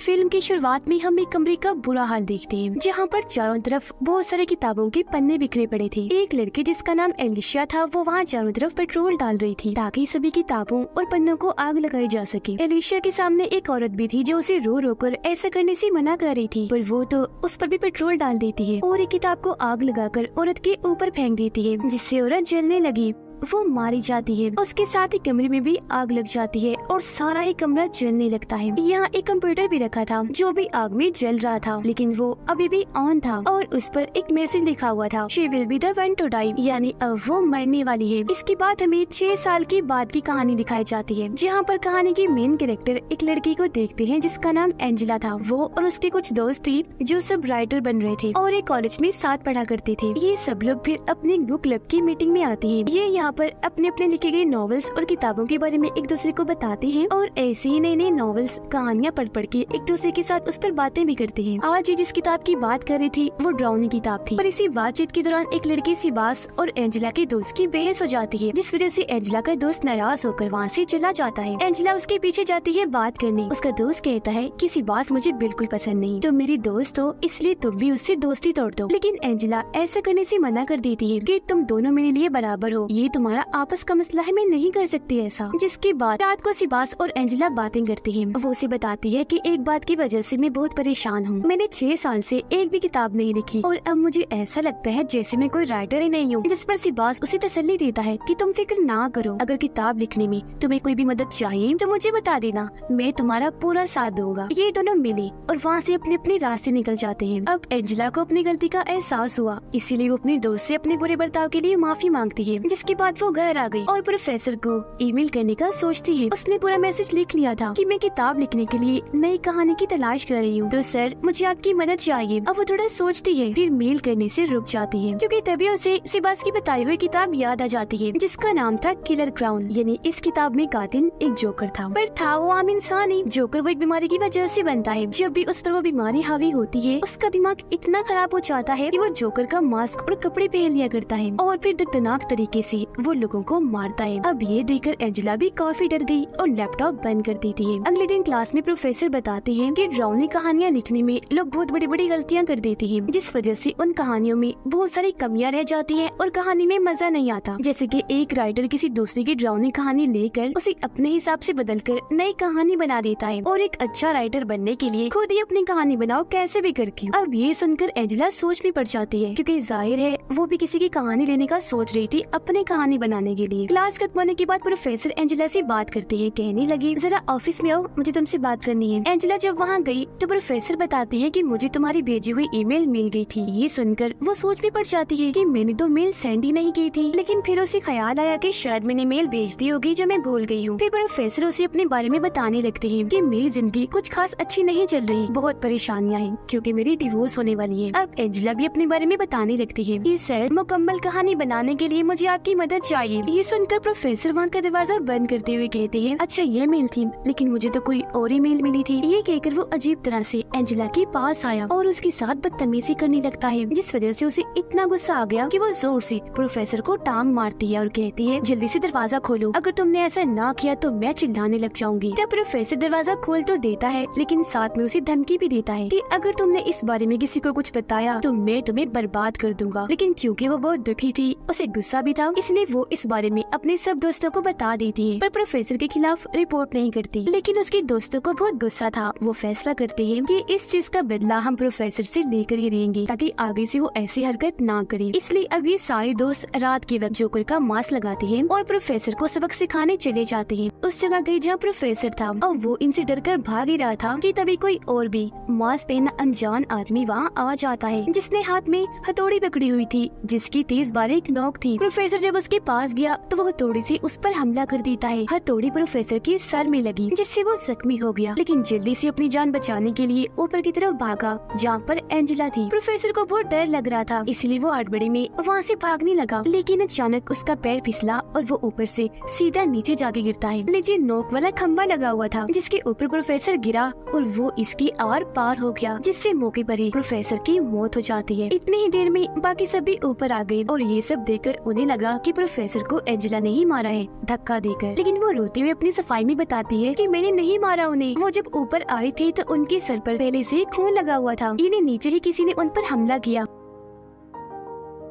Film की शुरुआत में हम एक कमरे का बुरा हाल देखते हैं, जहाँ पर चारों तरफ बहुत सारे किताबों के पन्ने बिखरे पड़े थे। एक लड़की जिसका नाम एलिशिया था, वो वहाँ चारों तरफ पेट्रोल डाल रही थी ताकि सभी किताबों और पन्नों को आग लगाई जा सके। एलिशिया के सामने एक औरत भी थी जो उसे रो रो कर ऐसा करने से मना कर रही थी, पर वो तो उस पर भी पेट्रोल डाल देती है और एक किताब को आग लगाकर औरत के ऊपर फेंक देती है, जिससे औरत जलने लगी। वो मारी जाती है। उसके साथ ही कमरे में भी आग लग जाती है और सारा ही कमरा जलने लगता है। यहाँ एक कंप्यूटर भी रखा था जो भी आग में जल रहा था, लेकिन वो अभी भी ऑन था और उस पर एक मैसेज लिखा हुआ था, she will be the one to die, यानी अब वो मरने वाली है। इसके बाद हमें 6 साल के बाद की कहानी दिखाई जाती है, जहाँ पर कहानी की मेन कैरेक्टर एक लड़की को देखते हैं जिसका नाम एंजेला था। वो और उसके कुछ दोस्त थे जो सब राइटर बन रहे थे और एक कॉलेज में साथ पढ़ा करते थे। ये सब लोग फिर अपने बुक क्लब की मीटिंग में आती है। ये यहाँ पर अपने अपने लिखे गए नॉवेल्स और किताबों के बारे में एक दूसरे को बताते हैं और ऐसे ही नई नई नॉवेल्स कहानियाँ पढ़ के एक दूसरे के साथ उस पर बातें भी करते हैं। आज जिस किताब की बात कर रही थी वो ड्राउनी किताब थी, पर इसी बातचीत के दौरान एक लड़की सिबास और एंजेला के दोस्त की बहस हो जाती है, जिस वजह से एंजेला का दोस्त नाराज होकर वहाँ से चला जाता है। एंजेला उसके पीछे जाती है बात करने। उसका दोस्त कहता है कि सिबास मुझे बिल्कुल पसंद नहीं, तुम मेरी दोस्त हो इसलिए तुम भी उससे दोस्ती तोड़ दो। लेकिन एंजेला ऐसा करने से मना कर देती है कि तुम दोनों मेरे लिए बराबर हो, ये तुम्हारा आपस का मसला है, मैं नहीं कर सकती ऐसा। जिसके बाद रात को सिबास और एंजेला बातें करती हैं। वो उसे बताती है कि एक बात की वजह से मैं बहुत परेशान हूँ, मैंने 6 साल से एक भी किताब नहीं लिखी और अब मुझे ऐसा लगता है जैसे मैं कोई राइटर ही नहीं हूँ। जिस पर सिबास उसे तसल्ली देता है कि तुम फिक्र ना करो, अगर किताब लिखने में तुम्हें कोई भी मदद चाहिए तो मुझे बता देना, मैं तुम्हारा पूरा साथ दूंगा। ये दोनों मिले और वहाँ से अपने अपने रास्ते निकल जाते हैं। अब एंजेला को अपनी गलती का एहसास हुआ, इसीलिए वो अपने दोस्त से अपने बुरे बर्ताव के लिए माफी मांगती है। जिसके बाद वो घर आ गई और प्रोफेसर को ईमेल करने का सोचती है। उसने पूरा मैसेज लिख लिया था कि मैं किताब लिखने के लिए नई कहानी की तलाश कर रही हूँ, तो सर मुझे आपकी मदद चाहिए। अब वो थोड़ा सोचती है, फिर मेल करने से रुक जाती है क्योंकि तभी उसे सिबास की बताई हुई किताब याद आ जाती है, जिसका नाम था किलर क्राउन। यानी इस किताब में कातिल एक जोकर था, पर था वो आम इंसान ही। जोकर वो एक बीमारी की वजह से बनता है। जब भी उस पर वो बीमारी हावी होती है, उसका दिमाग इतना खराब हो जाता है कि वो जोकर का मास्क और कपड़े पहन लिया करता है और फिर दर्दनाक तरीके से वो लोगों को मारता है। अब ये देखकर एंजेला भी काफी डर गई और लैपटॉप बंद कर देती है। अगले दिन क्लास में प्रोफेसर बताते हैं कि ड्राउनी कहानियाँ लिखने में लोग बहुत बड़ी बड़ी गलतियाँ कर देते हैं, जिस वजह से उन कहानियों में बहुत सारी कमियां रह जाती हैं और कहानी में मजा नहीं आता। जैसे कि एक राइटर किसी दूसरे की ड्राउनी कहानी लेकर उसे अपने हिसाब से बदलकर नई कहानी बना देता है और एक अच्छा राइटर बनने के लिए खुद ही अपनी कहानी बनाओ कैसे भी करके। अब ये सुनकर एंजेला सोच में पड़ जाती है, क्योंकि जाहिर है वो भी किसी की कहानी लेने का सोच रही थी अपनी कहानी बनाने के लिए। क्लास खत्म होने के बाद प्रोफेसर एंजेला से बात करते हैं, कहने लगी जरा ऑफिस में आओ, मुझे तुमसे बात करनी है। एंजेला जब वहाँ गई तो प्रोफेसर बताते हैं कि मुझे तुम्हारी भेजी हुई ईमेल मिल गई थी। ये सुनकर वो सोच में पड़ जाती है कि मैंने तो मेल सेंड ही नहीं की थी, लेकिन फिर उसे ख्याल आया कि शायद मैंने मेल भेज दी होगी जो मैं भूल गई हूँ। फिर प्रोफेसर उसे अपने बारे में बताने लगते हैं कि मेरी जिंदगी कुछ खास अच्छी नहीं चल रही, बहुत परेशानियाँ हैं क्योंकि मेरी डिवोर्स होने वाली है। अब एंजेला भी अपने बारे में बताने लगती है कि सर मुकम्मल कहानी बनाने के लिए मुझे आपकी मदद चाहिए। ये सुनकर प्रोफेसर वहाँ का दरवाजा बंद करते हुए कहते हैं, अच्छा ये मेल थी, लेकिन मुझे तो कोई और ही मेल मिली थी। ये कहकर वो अजीब तरह से एंजेला के पास आया और उसके साथ बदतमीजी करने लगता है, जिस वजह से उसे इतना गुस्सा आ गया कि वो जोर से प्रोफेसर को टांग मारती है और कहती है जल्दी से दरवाजा खोलो, अगर तुमने ऐसा ना किया तो मैं चिल्लाने लग जाऊंगी। तब प्रोफेसर दरवाजा खोल तो देता है, लेकिन साथ में उसे धमकी भी देता है कि अगर तुमने इस बारे में किसी को कुछ बताया तो मैं तुम्हें बर्बाद कर दूंगा। लेकिन क्योंकि वो बहुत दुखी थी, उसे गुस्सा भी था, इसलिए वो इस बारे में अपने सब दोस्तों को बता देती है, पर प्रोफेसर के खिलाफ रिपोर्ट नहीं करती। लेकिन उसके दोस्तों को बहुत गुस्सा था। वो फैसला करते हैं कि इस चीज का बदला हम प्रोफेसर से लेकर ही रहेंगे ताकि आगे से वो ऐसी हरकत ना करे। इसलिए अब ये सारे दोस्त रात के वक्त जोकर का मास्क लगाते हैं और प्रोफेसर को सबक सिखाने चले जाते हैं। उस जगह गई जहाँ प्रोफेसर था और वो इनसे डरकर भाग ही रहा था कि तभी कोई और भी मास्क पहना अनजान आदमी वहाँ आ जाता है, जिसने हाथ में हथौड़ी पकड़ी हुई थी जिसकी तेज बारीक नोक थी। प्रोफेसर जब उसके पास गया तो वो हथौड़ी से उस पर हमला कर देता है। हथौड़ी प्रोफेसर के सर में लगी, जिससे वो जख्मी हो गया, लेकिन जल्दी से अपनी जान बचाने के लिए ऊपर की तरफ भागा जहाँ पर एंजेला थी। प्रोफेसर को बहुत डर लग रहा था, इसलिए वो हड़बड़ी में वहाँ से भागने लगा, लेकिन अचानक उसका पैर फिसला और वो ऊपर से सीधा नीचे जाके गिरता है। नीचे नोक वाला खम्बा लगा हुआ था जिसके ऊपर प्रोफेसर गिरा और वो इसकी आर पार हो गया, जिससे मौके पर ही प्रोफेसर की मौत हो जाती है। इतनी ही देर में बाकी सभी ऊपर आ गए और ये सब देखकर उन्हें लगा कि प्रोफेसर को एंजेला ने ही मारा है धक्का देकर, लेकिन वो रोते हुए अपनी सफाई में बताती है कि मैंने नहीं मारा उन्हें। वो जब ऊपर आई थी तो उनके सर पर पहले से खून लगा हुआ था। इन्हें नीचे ही किसी ने उन पर हमला किया।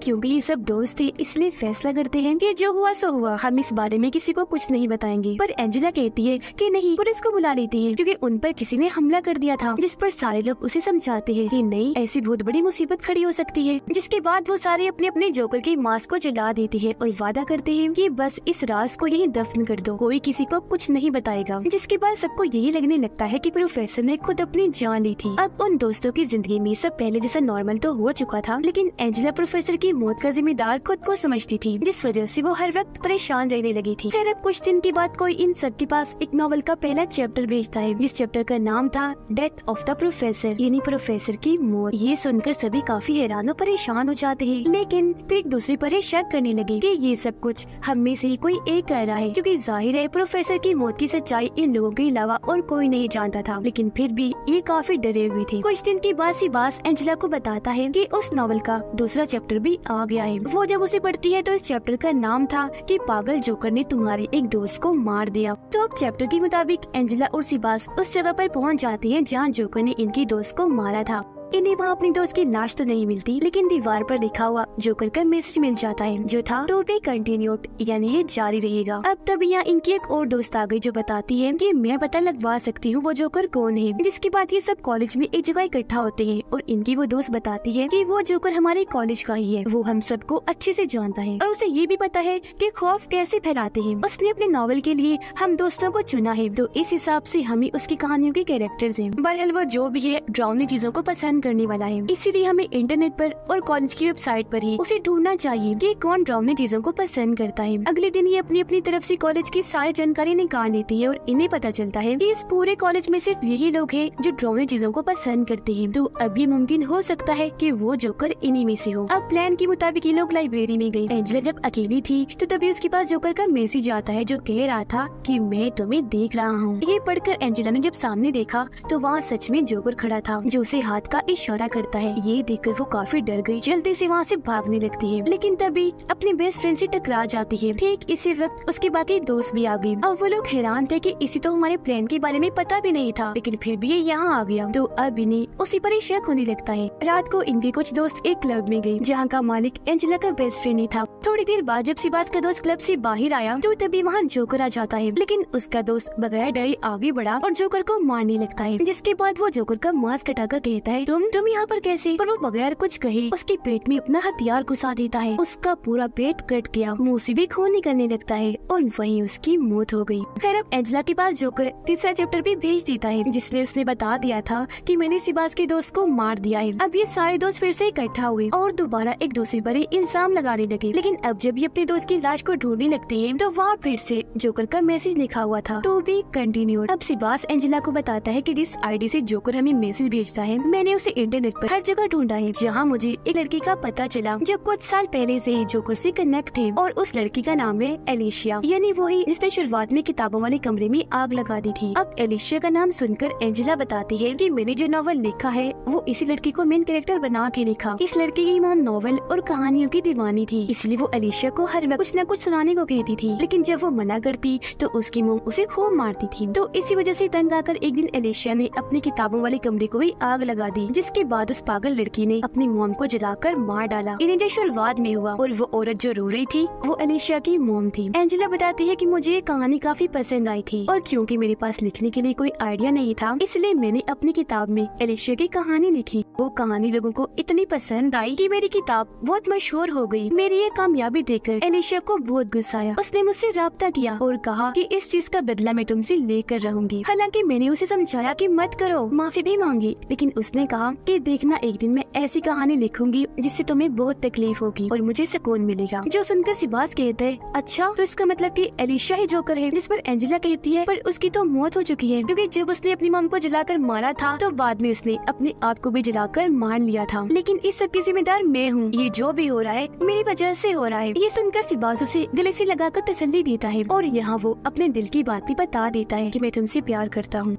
क्योंकि ये सब दोस्त थे इसलिए फैसला करते हैं कि जो हुआ सो हुआ, हम इस बारे में किसी को कुछ नहीं बताएंगे। पर एंजेला कहती है कि नहीं, पुलिस को बुला लेती है क्योंकि उन पर किसी ने हमला कर दिया था। जिस पर सारे लोग उसे समझाते हैं कि नहीं, ऐसी बहुत बड़ी मुसीबत खड़ी हो सकती है। जिसके बाद वो सारे अपने अपने जोकर के मास्क को जला देते हैं और वादा करते हैं कि बस इस राज को यही दफन कर दो, कोई किसी को कुछ नहीं बताएगा। जिसके बाद सबको यही लगने लगता है कि प्रोफेसर ने खुद अपनी जान ली थी। अब उन दोस्तों की जिंदगी में सब पहले जैसा नॉर्मल तो हो चुका था, लेकिन एंजेला प्रोफेसर की मौत का जिम्मेदार खुद को समझती थी, जिस वजह से वो हर वक्त परेशान रहने लगी थी। खैर अब कुछ दिन के बाद कोई इन सब के पास एक नॉवल का पहला चैप्टर भेजता है, जिस चैप्टर का नाम था डेथ ऑफ द प्रोफेसर, यानी प्रोफेसर की मौत। ये सुनकर सभी काफी हैरान और परेशान हो जाते हैं, लेकिन फिर एक दूसरे पर ही शक करने लगे कि ये सब कुछ हम में से ही कोई एक कर रहा है, क्योंकि जाहिर है प्रोफेसर की मौत की सच्चाई इन लोगों के अलावा और कोई नहीं जानता था। लेकिन फिर भी ये काफी डरे हुए थे। कुछ दिन के बाद सिबास एंजेला को बताता है कि उस नॉवल का दूसरा चैप्टर भी आ गया है। वो जब उसे पढ़ती है तो इस चैप्टर का नाम था कि पागल जोकर ने तुम्हारे एक दोस्त को मार दिया। तो अब चैप्टर के मुताबिक एंजेला और सिबास उस जगह पर पहुंच जाती हैं जहां जोकर ने इनकी दोस्त को मारा था। इन्हें वहाँ अपनी दोस्त की लाश तो नहीं मिलती, लेकिन दीवार पर लिखा हुआ जोकर का मैसेज मिल जाता है, जो था टू बी कंटिन्यूड, यानी ये जारी रहेगा। अब तब यहाँ इनकी एक और दोस्त आ गई जो बताती है कि मैं पता लगवा सकती हूँ वो जोकर कौन है। जिसके बाद ये सब कॉलेज में एक जगह इकट्ठा होते हैं और इनकी वो दोस्त बताती है कि वो जोकर हमारे कॉलेज का ही है, वो हम सबको अच्छे से जानता है और उसे ये भी पता है कि खौफ कैसे फैलाते हैं। उसने अपने नॉवल के लिए हम दोस्तों को चुना है, तो इस हिसाब से हमें उसकी कहानियों के कैरेक्टर्स हैं। बहरहाल वो जो भी है डरावनी चीजों को पसंद करने वाला है, इसीलिए हमें इंटरनेट पर और कॉलेज की वेबसाइट पर ही उसे ढूंढना चाहिए कि कौन डरावनी चीजों को पसंद करता है। अगले दिन ये अपनी अपनी तरफ से कॉलेज की सारी जानकारी निकाल लेती है और इन्हें पता चलता है कि इस पूरे कॉलेज में सिर्फ यही लोग हैं जो डरावनी चीजों को पसंद करते हैं। तो अब ये मुमकिन हो सकता है कि वो जोकर इन्हीं में से हो। अब प्लान के मुताबिक ये लोग लाइब्रेरी में गए। एंजेला जब अकेली थी तो तभी उसके पास जोकर का मैसेज आता है जो कह रहा था कि मैं तुम्हें देख रहा हूँ। ये पढ़कर एंजेला ने जब सामने देखा तो वहाँ सच में जोकर खड़ा था जो उसे हाथ का इशारा करता है। ये देखकर वो काफी डर गई, जल्दी से वहाँ से भागने लगती है, लेकिन तभी अपने बेस्ट फ्रेंड से टकरा जाती है। ठीक इसी वक्त उसके बाकी दोस्त भी आ गए। अब वो लोग हैरान थे कि इसी तो हमारे प्लान के बारे में पता भी नहीं था, लेकिन फिर भी ये यहाँ आ गया। तो अब इन्हें उसी पर ही शक होने लगता है। रात को इनके कुछ दोस्त एक क्लब में गए जहाँ का मालिक एंजेला का बेस्ट फ्रेंड ही था। थोड़ी देर बाद जब सिबास का दोस्त क्लब से बाहर आया तो तभी वहाँ जोकर आ जाता है, लेकिन उसका दोस्त बगैर डरे आगे बढ़ा और जोकर को मारने लगता है। जिसके बाद वो जोकर का मास्क हटाकर कहता है तुम यहाँ पर कैसे? पर वो बगैर कुछ कहे उसके पेट में अपना हथियार घुसा देता है। उसका पूरा पेट कट गया, मुंह से भी खून निकलने लगता है और वहीं उसकी मौत हो गई। खैर अब एंजेला के पास जोकर तीसरा चैप्टर भी भेज देता है जिसने उसने बता दिया था कि मैंने सिबास के दोस्त को मार दिया है। अब ये सारे दोस्त फिर से इकट्ठा हुए और दोबारा एक दूसरे पर इल्जाम लगाने लगे। लेकिन अब जब ये अपने दोस्त की लाश को ढूंढने लगते हैं तो वहाँ फिर से जोकर का मैसेज लिखा हुआ था टू बी कंटिन्यूड। अब सिबास एंजेला को बताता है कि जिस आईडी से जोकर हमें मैसेज भेजता है मैंने उसे इंटरनेट पर हर जगह ढूंढा है, जहाँ मुझे एक लड़की का पता चला जो कुछ साल पहले से ही जोकर से कनेक्ट है और उस लड़की का नाम है एलिशिया, यानी वही जिसने शुरुआत में किताबों वाले कमरे में आग लगा दी थी। अब एलिशिया का नाम सुनकर एंजेला बताती है कि मैंने जो नॉवल लिखा है वो इसी लड़की को मेन कैरेक्टर बना के लिखा। इस लड़की की मॉम नॉवल और कहानियों की दीवानी थी, इसलिए वो एलिशिया को हर वक्त कुछ न कुछ सुनाने को कहती थी, लेकिन जब वो मना करती तो उसकी मॉम उसे खूब मारती थी। तो इसी वजह से तंग आकर एक दिन एलिशिया ने अपनी किताबों वाले कमरे को भी आग लगा दी, जिसके बाद उस पागल लड़की ने अपनी मॉम को जलाकर मार डाला। इन्हें जो शुरुआत में हुआ और वो औरत जो रो रही थी वो एलिशिया की मॉम थी। एंजेला बताती है कि मुझे ये कहानी काफी पसंद आई थी और क्योंकि मेरे पास लिखने के लिए कोई आइडिया नहीं था इसलिए मैंने अपनी किताब में एलिशिया की कहानी लिखी। वो कहानी लोगों को इतनी पसंद आई कि मेरी किताब बहुत मशहूर हो गई। मेरी ये कामयाबी देखकर एलिशिया को बहुत गुस्सा आया। उसने मुझसे राब्ता किया और कहा कि इस चीज का बदला मैं तुमसे लेकर रहूंगी। हालांकि मैंने उसे समझाया कि मत करो, माफी भी मांगी, लेकिन उसने कहा कि देखना एक दिन मैं ऐसी कहानी लिखूंगी जिससे तुम्हें बहुत तकलीफ होगी और मुझे सुकून मिलेगा। जो सुनकर सिबास कहते हैं अच्छा तो इसका मतलब कि एलिशिया ही जोकर है। जिस पर एंजेला कहती है पर उसकी तो मौत हो चुकी है, क्योंकि जब उसने अपनी मॉम को जलाकर मारा था तो बाद में उसने अपने आप को भी जलाकर मार लिया था। लेकिन इस सब की जिम्मेदार मैं हूँ, ये जो भी हो रहा है मेरी वजह से हो रहा है। ये सुनकर सिबास उसे गले से लगाकर तसल्ली देता है और यहाँ वो अपने दिल की बात भी बता देता है कि मैं तुमसे प्यार करता हूँ।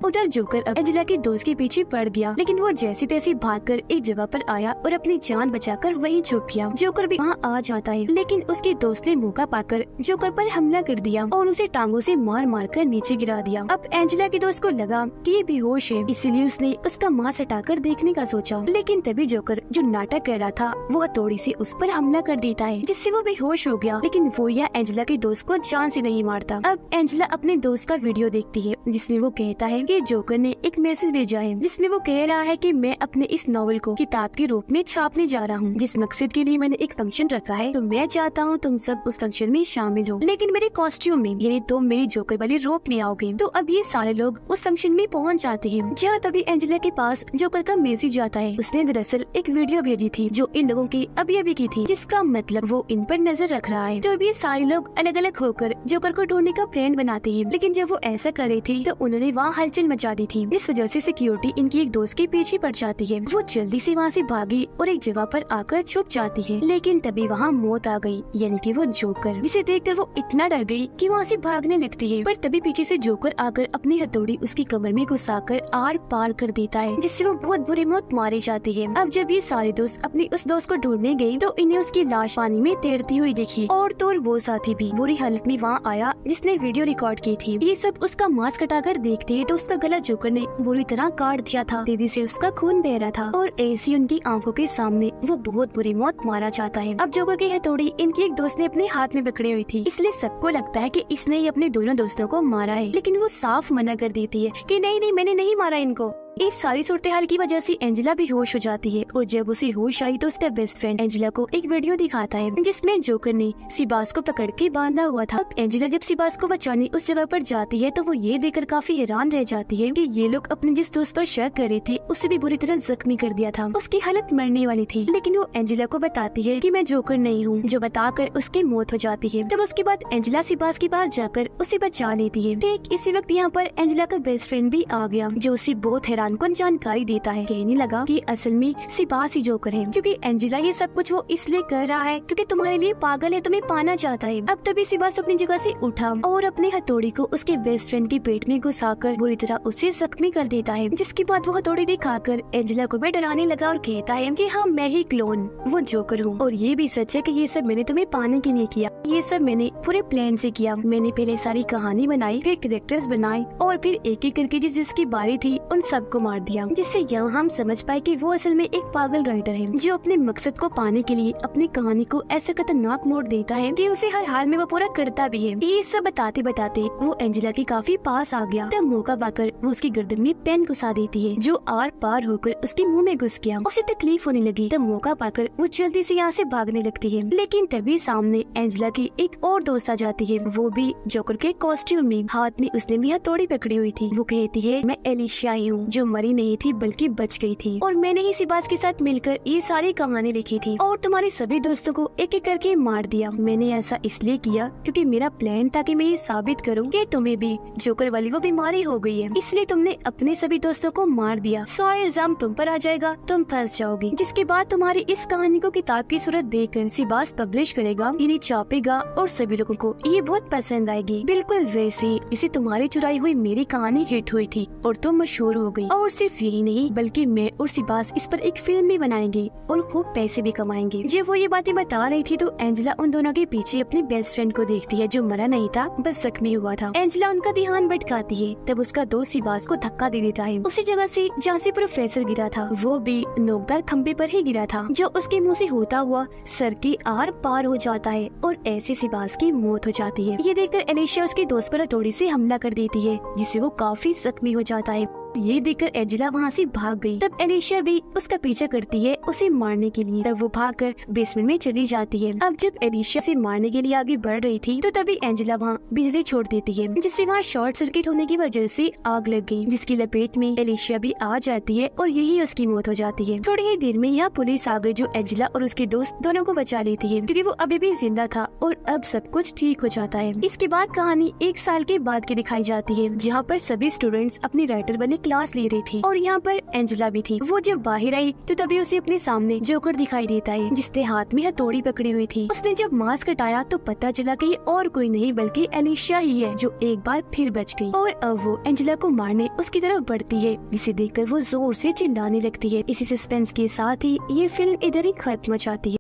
उधर जोकर अब एंजेला के दोस्त के पीछे पड़ गया, लेकिन वो जैसे तैसे भागकर एक जगह पर आया और अपनी जान बचाकर वहीं छुप गया। जोकर भी वहाँ आ जाता है, लेकिन उसके दोस्त ने मौका पाकर जोकर पर हमला कर दिया और उसे टांगों से मार मार कर नीचे गिरा दिया। अब एंजेला के दोस्त को लगा कि ये बेहोश है, इसीलिए उसने उसका मांस हटाकर देखने का सोचा, लेकिन तभी जोकर जो नाटक कर रहा था वो हथौड़ी से उस पर हमला कर देता है, जिससे वो बेहोश हो गया। लेकिन वो या एंजेला के दोस्त को जान से नहीं मारता। अब एंजेला अपने दोस्त का वीडियो देखती है, जिसमें वो कहता है कि जोकर ने एक मैसेज भेजा है, जिसमें वो कह रहा है कि मैं अपने इस नॉवेल को किताब के रूप में छापने जा रहा हूँ, जिस मकसद के लिए मैंने एक फंक्शन रखा है, तो मैं चाहता हूँ तुम सब उस फंक्शन में शामिल हो, लेकिन मेरे कॉस्ट्यूम में, यानी तुम मेरी जोकर वाली रोप में आओगे। तो अब ये सारे लोग उस फंक्शन में पहुँच जाते हैं, जहाँ तभी एंजेला के पास जोकर का मैसेज आता है। उसने दरअसल एक वीडियो भेजी थी जो इन लोगों की अभी की थी, जिसका मतलब वो इन पर नजर रख रहा है। तो अब ये सारे लोग अलग अलग होकर जोकर को ढूंढने का प्लान बनाते हैं, लेकिन जब वो ऐसा कर रहे थे तो उन्होंने वहाँ हलचल मचा दी थी। इस वजह से सिक्योरिटी इनकी एक दोस्त के पीछे पड़ जाती है। वो जल्दी से वहाँ से भागी और एक जगह पर आकर छुप जाती है, लेकिन तभी वहाँ मौत आ गई, यानी कि वो जोकर, जिसे देखकर वो इतना डर गई कि वहाँ से भागने लगती है। पर तभी पीछे से जोकर आकर अपनी हथौड़ी उसकी कमर में घुसाकर आर पार कर देता है, जिससे वो बहुत बुरी मौत मारी जाती है। अब जब ये सारे दोस्त अपनी उस दोस्त को ढूंढने गए तो इन्हें उसकी लाश पानी में तैरती हुई देखी, और तो और वो साथी भी बुरी हालत में वहाँ आया जिसने वीडियो रिकॉर्ड की थी। ये सब उसका मांस कटाकर देखते हैं तो उसका गला जोकर ने बुरी तरह काट दिया था, तेजी से उसका खून बह रहा था, और ऐसी उनकी आंखों के सामने वो बहुत बुरी मौत मारा जाता है। अब जोकर की हथौड़ी इनकी एक दोस्त ने अपने हाथ में पकड़ी हुई थी, इसलिए सबको लगता है कि इसने ही अपने दोनों दोस्तों को मारा है, लेकिन वो साफ मना कर देती है कि नहीं, मैंने नहीं मारा इनको। इस सारी सूरत हाल की वजह से एंजेला भी होश हो जाती है, और जब उसे होश आई तो उसका बेस्ट फ्रेंड एंजेला को एक वीडियो दिखाता है जिसमें जोकर ने सिबास को पकड़ के बांधा हुआ था। एंजेला जब सिबास को बचाने उस जगह पर जाती है तो वो ये देखकर काफी हैरान रह जाती है कि ये लोग अपने जिस दोस्त पर शक कर रहे थे उसे भी बुरी तरह जख्मी कर दिया था। उसकी हालत मरने वाली थी, लेकिन वो एंजेला को बताती है कि मैं जोकर नहीं हूँ, जो बताकर उसकी मौत हो जाती है। तब उसके बाद एंजेला सिबास के पास जाकर उसे बचा लेती है। ठीक इसी वक्त यहाँ पर एंजेला का बेस्ट फ्रेंड भी आ गया, जो उसे बहुत हैरान कन जानकारी देता है। कहने लगा कि असल में सिबास ही जोकर है, क्योंकि एंजेला ये सब कुछ वो इसलिए कर रहा है क्योंकि तुम्हारे लिए पागल है, तुम्हें पाना चाहता है। अब तभी सिबास अपनी जगह से उठा और अपनी हथौड़ी को उसके बेस्ट फ्रेंड के पेट में घुसाकर बुरी तरह उसे जख्मी कर देता है, जिसके बाद वो हथौड़ी दिखाकर एंजेला को भी डराने लगा और कहता है कि हाँ, मैं ही क्लोन वो जोकर हूँ, और ये भी सच है कि ये सब मैंने तुम्हें पाने के लिए किया, ये सब मैंने पूरे प्लान से किया। मैंने पहले सारी कहानी बनाई, फिर कैरेक्टर्स बनाए, और फिर एक एक करके जिसकी बारी थी उन सबको मार दिया, जिससे यहाँ हम समझ पाए कि वो असल में एक पागल राइटर है, जो अपने मकसद को पाने के लिए अपनी कहानी को ऐसे खतरनाक मोड़ देता है कि उसे हर हाल में वो पूरा करता भी है। ये सब बताते बताते वो एंजेला के काफी पास आ गया। तब मौका पाकर वो उसकी गर्दन में पेन घुसा देती है, जो आर पार होकर उसके मुंह में घुस गया। उसे तकलीफ होने लगी। तब मौका पाकर वो जल्दी से यहाँ से भागने लगती है, लेकिन तभी सामने एंजेला की एक और दोस्त आ जाती है, वो भी जोकर के कॉस्ट्यूम में, हाथ में उसने भी हथौड़ी पकड़ी हुई थी। वो कहती है, मैं एलिशिया हूँ, जो मरी नहीं थी बल्कि बच गई थी, और मैंने ही सिबास के साथ मिलकर ये सारी कहानी लिखी थी और तुम्हारे सभी दोस्तों को एक एक करके मार दिया। मैंने ऐसा इसलिए किया क्योंकि मेरा प्लान था कि मैं ये साबित करूँ कि तुम्हें भी जोकर वाली वो बीमारी हो गई है, इसलिए तुमने अपने सभी दोस्तों को मार दिया। सारा इल्जाम तुम पर आ जाएगा, तुम फंस जाओगी, जिसके बाद तुम्हारी इस कहानी को किताब की सूरत देकर सिबास पब्लिश करेगा, इन्हें छापेगा और सभी लोगों को ये बहुत पसंद आएगी। बिल्कुल वैसे इसे तुम्हारी चुराई हुई मेरी कहानी हिट हुई थी और तुम मशहूर हो गई। और सिर्फ यही नहीं, बल्कि मैं और सिबास इस पर एक फिल्म भी बनाएंगे और खूब पैसे भी कमाएंगे। जब वो ये बातें बता रही थी तो एंजेला उन दोनों के पीछे अपने बेस्ट फ्रेंड को देखती है, जो मरा नहीं था बस जख्मी हुआ था। एंजेला उनका ध्यान भटकाती है, तब उसका दोस्त सिबास को धक्का दे देता है उसी जगह से जहाँ से प्रोफेसर गिरा था। वो भी नोकदार खंबे पर ही गिरा था, जो उसके मुंह से होता हुआ सर के आर पार हो जाता है और ऐसे सिबास की मौत हो जाती है। ये देखकर एलिशिया उसके दोस्त पर हथौड़ी से हमला कर देती है, जिससे वो काफी जख्मी हो जाता है। ये देखकर एंजेला वहाँ से भाग गई। तब एलिशिया भी उसका पीछा करती है उसे मारने के लिए। तब वो भागकर बेसमेंट में चली जाती है। अब जब एलिशिया से मारने के लिए आगे बढ़ रही थी तो तभी एंजेला वहाँ बिजली छोड़ देती है, जिससे वहाँ शॉर्ट सर्किट होने की वजह से आग लग गई, जिसकी लपेट में एलिशिया भी आ जाती है और यही उसकी मौत हो जाती है। थोड़ी ही देर में यहाँ पुलिस आ गई, जो एंजेला और उसके दोस्त दोनों को बचा लेती है, क्योंकि वो अभी भी जिंदा था और अब सब कुछ ठीक हो जाता है। इसके बाद कहानी 1 साल के बाद की दिखाई जाती है, जहाँ पर सभी स्टूडेंट्स अपनी राइटर बनने अपनी क्लास ले रही थी और यहाँ पर एंजेला भी थी। वो जब बाहर आई तो तभी उसे अपने सामने जोकर दिखाई देता है जिसने हाथ में हथौड़ी पकड़ी हुई थी। उसने जब मास्क हटाया तो पता चला कि और कोई नहीं बल्कि एलिशिया ही है जो एक बार फिर बच गई और अब वो एंजेला को मारने उसकी तरफ बढ़ती है, जिसे देखकर वो जोर से चिल्लाने लगती है। इसी सस्पेंस के साथ ही ये फिल्म इधर ही खत्म हो जाती है।